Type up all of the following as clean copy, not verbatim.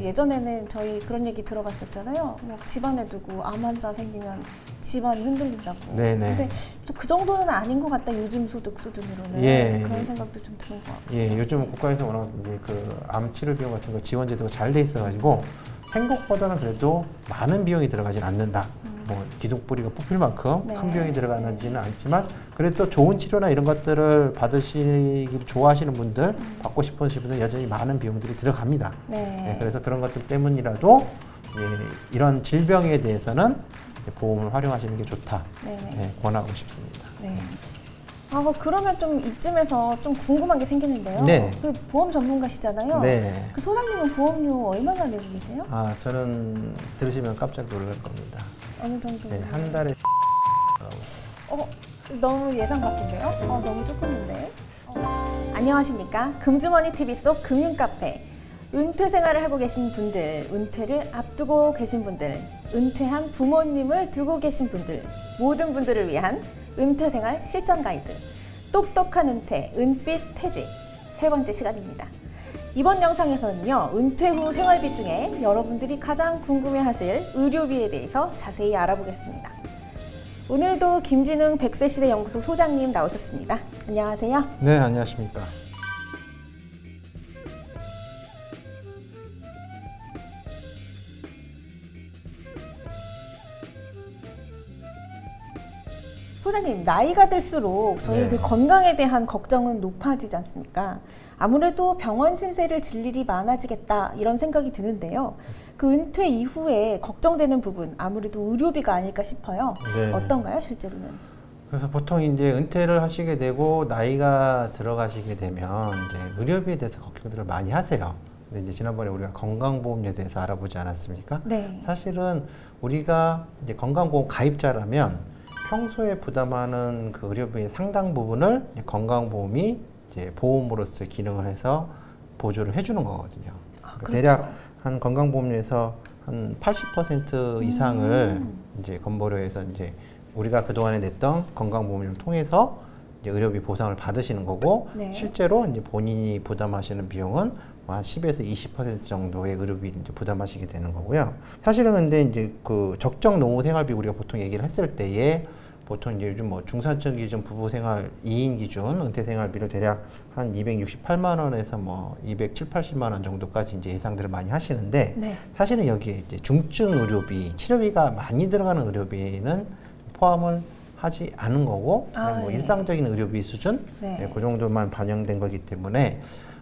예전에는 저희 그런 얘기 들어봤었잖아요. 뭐 집안에 두고 암 환자 생기면 집안이 흔들린다고. 네네. 근데 또 그 정도는 아닌 것 같다. 요즘 소득 수준으로는. 예. 그런 생각도 좀 드는 것 같아요. 예, 요즘 국가에서 워낙 이제 그 암 치료 비용 같은 거 지원 제도가 잘 돼 있어가지고 생각보다는 그래도 많은 비용이 들어가진 않는다. 뭐 기둥뿌리가 뽑힐 만큼 네. 큰 비용이 들어가지는 않지만 그래도 또 좋은 치료나 이런 것들을 받으시기를 좋아하시는 분들, 받고 싶으신 분들 여전히 많은 비용들이 들어갑니다. 네. 그래서 그런 것들 때문이라도 이런 질병에 대해서는 보험을 활용하시는 게 좋다. 권하고 싶습니다. 네. 그러면 좀 이쯤에서 좀 궁금한 게 생기는데요. 네. 그 보험 전문가시잖아요. 네. 그 소장님은 보험료 얼마나 내고 계세요? 저는 들으시면 깜짝 놀랄 겁니다. 어느 정도? 네, 한 달에 너무 예상 밖인데요? 너무 조금인데. 안녕하십니까. 금주머니 TV 속 금융카페. 은퇴 생활을 하고 계신 분들, 은퇴를 앞두고 계신 분들, 은퇴한 부모님을 두고 계신 분들, 모든 분들을 위한 은퇴 생활 실전 가이드. 똑똑한 은퇴, 은빛 퇴직. 세 번째 시간입니다. 이번 영상에서는요, 은퇴 후 생활비 중에 여러분들이 가장 궁금해하실 의료비에 대해서 자세히 알아보겠습니다. 오늘도 김진흥 100세 시대 연구소 소장님 나오셨습니다. 안녕하세요. 네, 안녕하십니까. 소장님, 나이가 들수록 저희 그 건강에 대한 걱정은 높아지지 않습니까? 아무래도 병원 신세를 질 일이 많아지겠다 이런 생각이 드는데요. 그 은퇴 이후에 걱정되는 부분, 아무래도 의료비가 아닐까 싶어요. 네. 어떤가요, 실제로는? 그래서 보통 이제 은퇴를 하시게 되고 나이가 들어가시게 되면 이제 의료비에 대해서 걱정들을 많이 하세요. 근데 이제 지난번에 우리가 건강보험료에 대해서 알아보지 않았습니까? 네. 사실은 우리가 이제 건강보험 가입자라면 평소에 부담하는 그 의료비의 상당 부분을 이제 건강보험이 이제 보험으로서 기능을 해서 보조를 해주는 거거든요. 그렇죠. 대략 한 건강보험료에서 한 80% 이상을 이제 건보료에서 이제 우리가 그동안에 냈던 건강보험료를 통해서 이제 의료비 보상을 받으시는 거고, 네. 실제로 이제 본인이 부담하시는 비용은 한 10에서 20% 정도의 의료비를 이제 부담하시게 되는 거고요. 사실은 근데 이제 그 적정 노후 생활비 우리가 보통 얘기를 했을 때에 보통 이제 요즘 뭐 중산층 기준 부부 생활 2인 기준 은퇴 생활비를 대략 한 268만 원에서 뭐 270, 80만 원 정도까지 이제 예상들을 많이 하시는데, 네. 사실은 여기에 이제 중증 의료비, 치료비가 많이 들어가는 의료비는 포함을 하지 않은 거고, 그냥 뭐 일상적인 의료비 수준, 그 정도만 반영된 거기 때문에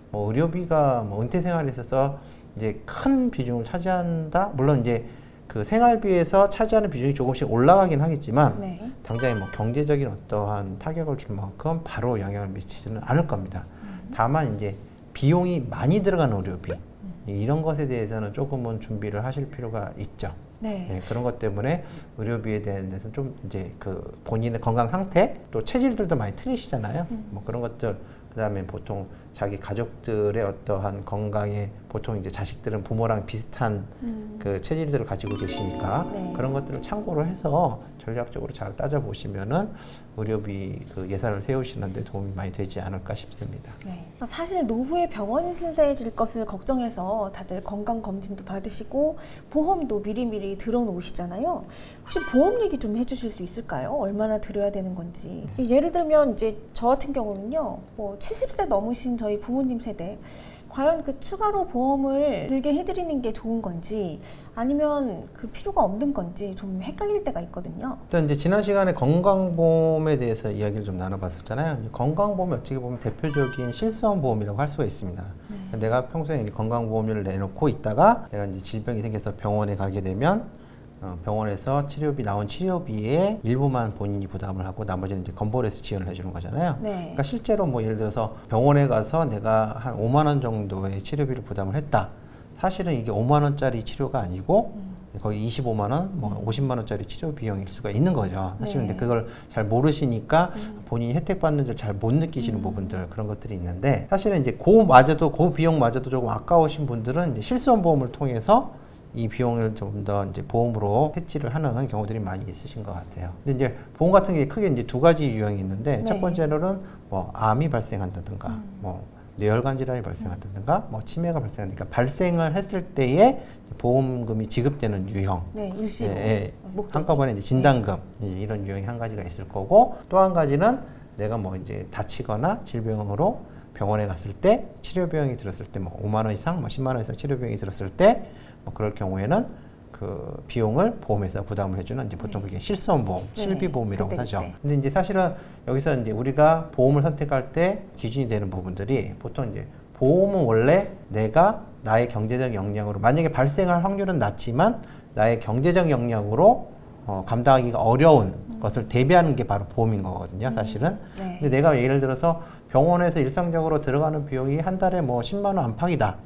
뭐 의료비가 뭐 은퇴 생활에 있어서 이제 큰 비중을 차지한다. 물론 이제 그 생활비에서 차지하는 비중이 조금씩 올라가긴 하겠지만 당장에 뭐 경제적인 어떠한 타격을 줄 만큼 바로 영향을 미치지는 않을 겁니다. 다만 이제 비용이 많이 들어가는 의료비, 이런 것에 대해서는 조금은 준비를 하실 필요가 있죠. 그런 것 때문에 의료비에 대한 데서 좀 이제 그 본인의 건강 상태, 또 체질들도 많이 틀리시잖아요. 뭐 그런 것들, 그다음에 보통 자기 가족들의 어떠한 건강에, 보통 이제 자식들은 부모랑 비슷한 그 체질들을 가지고 계시니까 그런 것들을 참고를 해서 전략적으로 잘 따져보시면은 의료비 그 예산을 세우시는데 도움이 많이 되지 않을까 싶습니다. 사실 노후에 병원 신세질 것을 걱정해서 다들 건강검진도 받으시고 보험도 미리미리 들어놓으시잖아요. 혹시 보험 얘기 좀 해주실 수 있을까요? 얼마나 들어야 되는 건지. 예를 들면 이제 저 같은 경우는요, 뭐 70세 넘으신 저희 부모님 세대, 과연 그 추가로 보험을 들게 해드리는 게 좋은 건지 아니면 그 필요가 없는 건지 좀 헷갈릴 때가 있거든요. 일단 이제 지난 시간에 건강보험에 대해서 이야기를 좀 나눠봤었잖아요. 건강보험이 어떻게 보면 대표적인 실손 보험이라고 할 수가 있습니다. 내가 평소에 건강보험료를 내놓고 있다가 내가 이제 질병이 생겨서 병원에 가게 되면 병원에서 치료비 나온 치료비의 일부만 본인이 부담을 하고 나머지는 이제 건보료에서 지원을 해주는 거잖아요. 그러니까 실제로 뭐 예를 들어서 병원에 가서 내가 한 5만 원 정도의 치료비를 부담을 했다. 사실은 이게 5만 원짜리 치료가 아니고 거의 25만 원, 뭐 50만 원짜리 치료 비용일 수가 있는 거죠. 사실 근데 그걸 잘 모르시니까 본인이 혜택 받는 줄 잘 못 느끼시는 부분들, 그런 것들이 있는데, 사실은 이제 그 비용마저도 조금 아까우신 분들은 이제 실손보험을 통해서 이 비용을 좀 더 이제 보험으로 해지를 하는 경우들이 많이 있으신 것 같아요. 근데 이제 보험 같은 게 크게 이제 두 가지 유형이 있는데, 첫 번째로는 뭐 암이 발생한다든가, 뭐 뇌혈관 질환이 발생한다든가 뭐 치매가 발생하니까 발생을 했을 때에 보험금이 지급되는 유형. 네, 일시로. 한꺼번에 이제 진단금 이런 유형이 한 가지가 있을 거고 또 한 가지는 내가 뭐 이제 다치거나 질병으로 병원에 갔을 때 치료 비용이 들었을 때 뭐 5만 원 이상, 뭐 10만 원 이상 치료 비용이 들었을 때 뭐 그럴 경우에는 그 비용을 보험회사가 부담을 해주는 이제 보통 그게 실손보험, 실비보험이라고 하죠. 근데 이제 사실은 여기서 이제 우리가 보험을 선택할 때 기준이 되는 부분들이 보통 이제 보험은 원래 내가 나의 경제적 역량으로 만약에 발생할 확률은 낮지만 나의 경제적 역량으로 감당하기가 어려운 것을 대비하는 게 바로 보험인 거거든요, 사실은. 근데 내가 예를 들어서 병원에서 일상적으로 들어가는 비용이 한 달에 뭐 10만 원 안팎이다.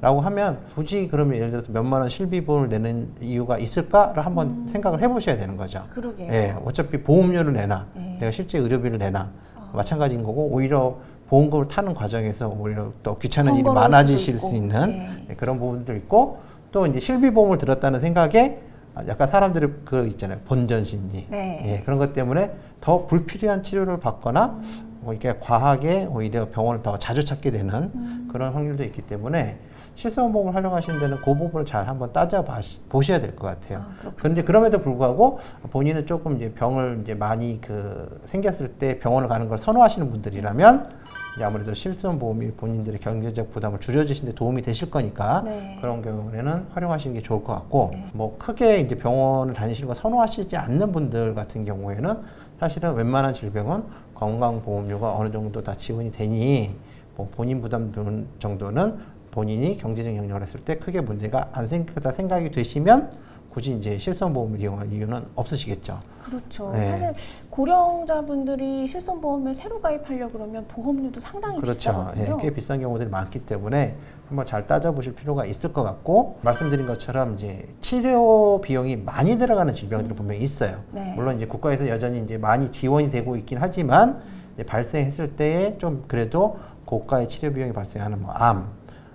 라고 하면 굳이 그러면 예를 들어서 몇만 원 실비보험을 내는 이유가 있을까를 한번 생각을 해보셔야 되는 거죠. 그러게요. 예, 어차피 보험료를 내나 내가 실제 의료비를 내나 마찬가지인 거고 오히려 보험금을 타는 과정에서 오히려 또 귀찮은 일이 많아지실 수 있는 그런 부분도 있고 또 이제 실비보험을 들었다는 생각에 약간 사람들이 그 있잖아요. 본전심리. 예, 그런 것 때문에 더 불필요한 치료를 받거나 뭐 이렇게 과하게 오히려 병원을 더 자주 찾게 되는 그런 확률도 있기 때문에 실손보험을 활용하시는 데는 그 부분을 잘 한번 따져보셔야 될 것 같아요. 그런데 그럼에도 불구하고 본인은 조금 이제 병을 이제 많이 생겼을 때 병원을 가는 걸 선호하시는 분들이라면 이제 아무래도 실손보험이 본인들의 경제적 부담을 줄여주시는 데 도움이 되실 거니까 그런 경우에는 활용하시는 게 좋을 것 같고 뭐 크게 이제 병원을 다니시는 거 선호하시지 않는 분들 같은 경우에는 사실은 웬만한 질병은 건강보험료가 어느 정도 다 지원이 되니 뭐 본인 부담 정도는 본인이 경제적 역량을 했을 때 크게 문제가 안 생기다 생각이 되시면 굳이 이제 실손보험을 이용할 이유는 없으시겠죠. 그렇죠. 사실 고령자분들이 실손보험을 새로 가입하려고 그러면 보험료도 상당히 비싸거든요. 꽤 비싼 경우들이 많기 때문에 한번 잘 따져보실 필요가 있을 것 같고 말씀드린 것처럼 이제 치료 비용이 많이 들어가는 질병들이 분명히 있어요. 물론 이제 국가에서 여전히 이제 많이 지원이 되고 있긴 하지만 이제 발생했을 때에 좀 그래도 고가의 치료 비용이 발생하는 뭐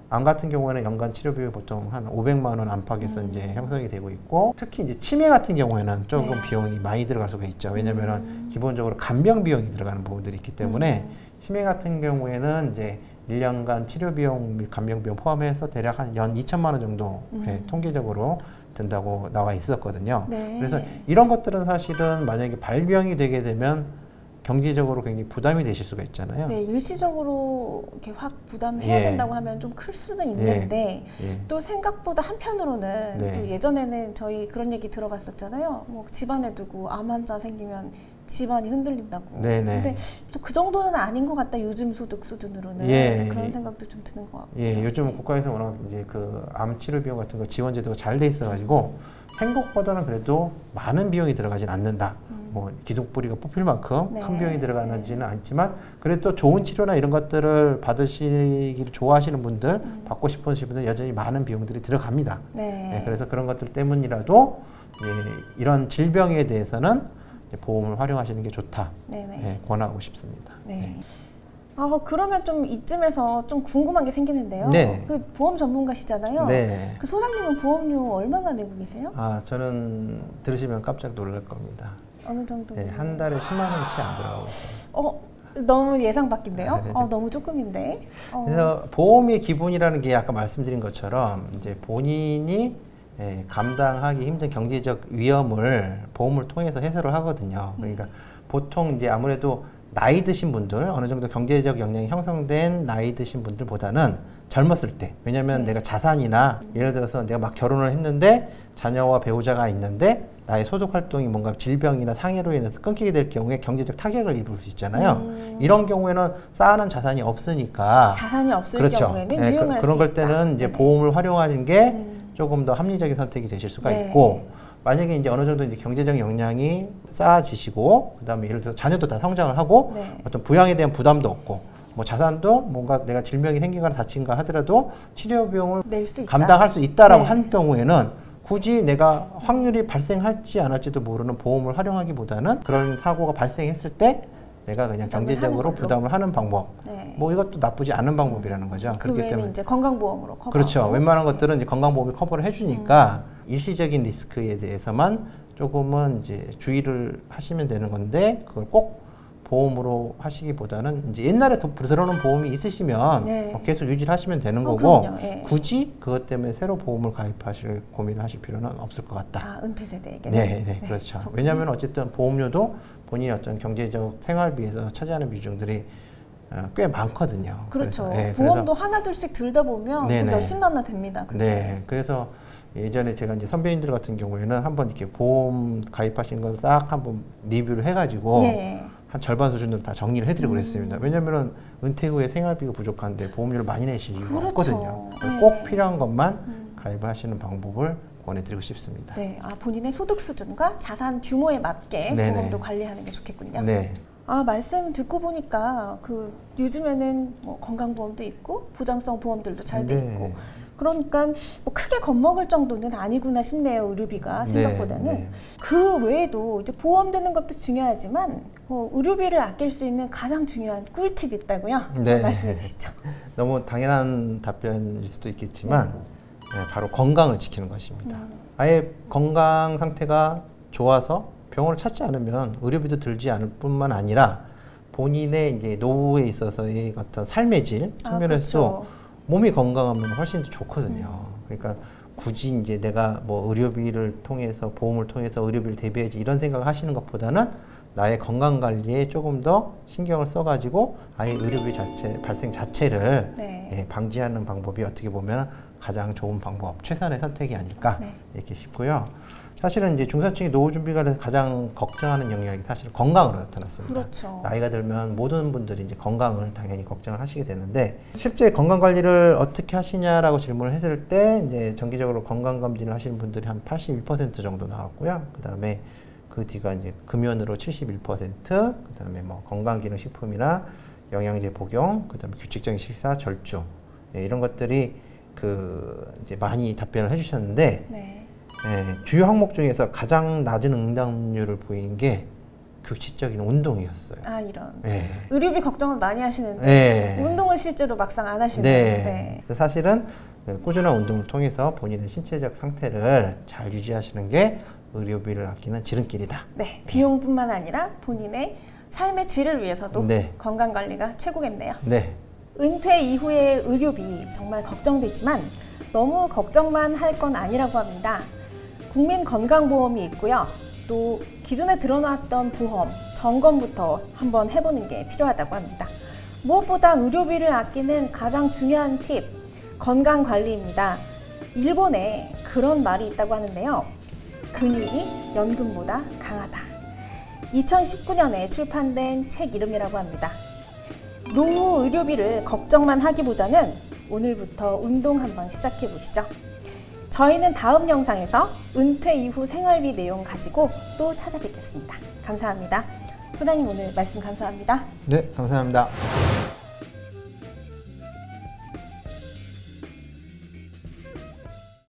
암 같은 경우에는 연간 치료 비용이 보통 한 500만 원 안팎에서 이제 형성이 되고 있고 특히 이제 치매 같은 경우에는 조금 비용이 많이 들어갈 수가 있죠. 왜냐면은 기본적으로 간병 비용이 들어가는 부분들이 있기 때문에 치매 같은 경우에는 이제 1년간 치료 비용 및 간병 비용 포함해서 대략 한 연 2천만 원 정도 통계적으로 든다고 나와 있었거든요. 그래서 이런 것들은 사실은 만약에 발병이 되게 되면 경제적으로 굉장히 부담이 되실 수가 있잖아요. 네, 일시적으로 이렇게 확 부담해야 된다고 하면 좀 클 수는 있는데 또 생각보다 한편으로는 또 예전에는 저희 그런 얘기 들어봤었잖아요. 뭐 집안에 두고 암 환자 생기면 집안이 흔들린다고. 근데 또 그 정도는 아닌 것 같다. 요즘 소득 수준으로는 그런 생각도 좀 드는 것 같고. 요즘 국가에서 워낙 이제 그 암 치료 비용 같은 거 지원 제도가 잘 돼 있어가지고 생각보다는 그래도 많은 비용이 들어가진 않는다. 뭐 기둥뿌리가 뽑힐 만큼 큰 비용이 들어가지는 않지만 그래도 좋은 치료나 이런 것들을 받으시기를 좋아하시는 분들, 받고 싶으신 분들 여전히 많은 비용들이 들어갑니다. 그래서 그런 것들 때문이라도 이런 질병에 대해서는 보험을 활용하시는 게 좋다. 권하고 싶습니다. 그러면 좀 이쯤에서 좀 궁금한 게 생기는데요. 그 보험 전문가시잖아요. 그 소장님은 보험료 얼마나 내고 계세요? 저는 들으시면 깜짝 놀랄 겁니다. 어느 정도? 한 달에 10만 원치 안 들어가고 있어요. 너무 예상 밖인데요? 너무 조금인데. 그래서 보험의 기본이라는 게 아까 말씀드린 것처럼 이제 본인이 감당하기 힘든 경제적 위험을 보험을 통해서 해소를 하거든요. 그러니까 보통 이제 아무래도 나이 드신 분들, 어느 정도 경제적 역량이 형성된 나이 드신 분들보다는 젊었을 때, 왜냐면 내가 자산이나 예를 들어서 내가 막 결혼을 했는데 자녀와 배우자가 있는데 나의 소득 활동이 뭔가 질병이나 상해로 인해서 끊기게 될 경우에 경제적 타격을 입을 수 있잖아요. 이런 경우에는 쌓아놓은 자산이 없으니까 자산이 없을 경우에는 유용할 그런 걸 때는 이제 보험을 활용하는 게 조금 더 합리적인 선택이 되실 수가 있고 만약에 이제 어느 정도 이제 경제적 역량이 쌓아지시고 그다음에 예를 들어 자녀도 다 성장을 하고 어떤 부양에 대한 부담도 없고 뭐 자산도 뭔가 내가 질병이 생기거나 다친가 하더라도 치료 비용을 감당할 수 있다라고 한 경우에는 굳이 내가 확률이 발생할지 안 할지도 모르는 보험을 활용하기보다는 그런 사고가 발생했을 때 내가 그냥 경제적으로 부담을 하는 방법. 뭐 이것도 나쁘지 않은 방법이라는 거죠. 그 외에는 이제 건강보험으로 커버. 그렇죠. 웬만한 것들은 이제 건강보험이 커버를 해주니까 일시적인 리스크에 대해서만 조금은 이제 주의를 하시면 되는 건데 그걸 꼭 보험으로 하시기보다는 이제 옛날에 들어놓은 보험이 있으시면 네. 계속 유지를 하시면 되는 거고 예. 굳이 그것 때문에 새로 보험을 가입하실 고민을 하실 필요는 없을 것 같다. 아, 은퇴 세대에게는? 네, 그렇죠. 그렇군요. 왜냐하면 어쨌든 보험료도 본인의 어떤 경제적 생활비에서 차지하는 비중들이 꽤 많거든요. 그렇죠. 그래서, 네, 보험도 하나 둘씩 들다 보면 몇십만 원 됩니다. 그게. 네, 그래서 예전에 제가 이제 선배님들 같은 경우에는 한번 이렇게 보험 가입하신 걸 딱 한번 리뷰를 해가지고 한 절반 수준으로 다 정리를 해드리고 그랬습니다. 왜냐면은 은퇴 후에 생활비가 부족한데 보험료를 많이 내실 이유가 그렇죠. 없거든요. 꼭 필요한 것만 가입을 하시는 방법을 권해드리고 싶습니다. 네, 본인의 소득 수준과 자산 규모에 맞게 보험도 관리하는 게 좋겠군요. 네. 말씀 듣고 보니까 요즘에는 뭐 건강보험도 있고 보장성 보험들도 잘 돼 있고 그러니까 뭐 크게 겁먹을 정도는 아니구나 싶네요. 의료비가 생각보다는. 그 외에도 이제 보험 드는 것도 중요하지만 의료비를 아낄 수 있는 가장 중요한 꿀팁이 있다고요? 말씀해 주시죠. 너무 당연한 답변일 수도 있겠지만 바로 건강을 지키는 것입니다. 아예 건강 상태가 좋아서 병원을 찾지 않으면 의료비도 들지 않을 뿐만 아니라 본인의 이제 노후에 있어서의 어떤 삶의 질 측면에서도 몸이 건강하면 훨씬 더 좋거든요. 그러니까 굳이 이제 내가 뭐 의료비를 통해서 보험을 통해서 의료비를 대비해야지 이런 생각을 하시는 것보다는 나의 건강 관리에 조금 더 신경을 써가지고 아예 의료비 발생 자체를 방지하는 방법이 어떻게 보면 가장 좋은 방법, 최선의 선택이 아닐까 이렇게 싶고요. 사실은 이제 중산층의 노후 준비가 가장 걱정하는 영역이 사실 건강으로 나타났습니다. 그렇죠. 나이가 들면 모든 분들이 이제 건강을 당연히 걱정을 하시게 되는데 실제 건강 관리를 어떻게 하시냐라고 질문을 했을 때 이제 정기적으로 건강 검진을 하시는 분들이 한 81% 정도 나왔고요. 그다음에 그 뒤가 이제 금연으로 71%, 그다음에 뭐 건강기능식품이나 영양제 복용, 그다음에 규칙적인 식사, 절주 이런 것들이 이제 많이 답변을 해주셨는데. 주요 항목 중에서 가장 낮은 응답률을 보인 게 규칙적인 운동이었어요. 이런. 의료비 걱정은 많이 하시는데 운동은 실제로 막상 안 하시네요. 사실은 꾸준한 운동을 통해서 본인의 신체적 상태를 잘 유지하시는 게 의료비를 아끼는 지름길이다. 비용뿐만 아니라 본인의 삶의 질을 위해서도 건강관리가 최고겠네요. 은퇴 이후의 의료비 정말 걱정되지만 너무 걱정만 할 건 아니라고 합니다. 국민건강보험이 있고요. 또 기존에 들어놨던 보험 점검부터 한번 해보는 게 필요하다고 합니다. 무엇보다 의료비를 아끼는 가장 중요한 팁, 건강관리입니다. 일본에 그런 말이 있다고 하는데요. 근육이 연금보다 강하다. 2019년에 출판된 책 이름이라고 합니다. 노후 의료비를 걱정만 하기보다는 오늘부터 운동 한번 시작해 보시죠. 저희는 다음 영상에서 은퇴 이후 생활비 내용 가지고 또 찾아뵙겠습니다. 감사합니다. 소장님 오늘 말씀 감사합니다. 네, 감사합니다.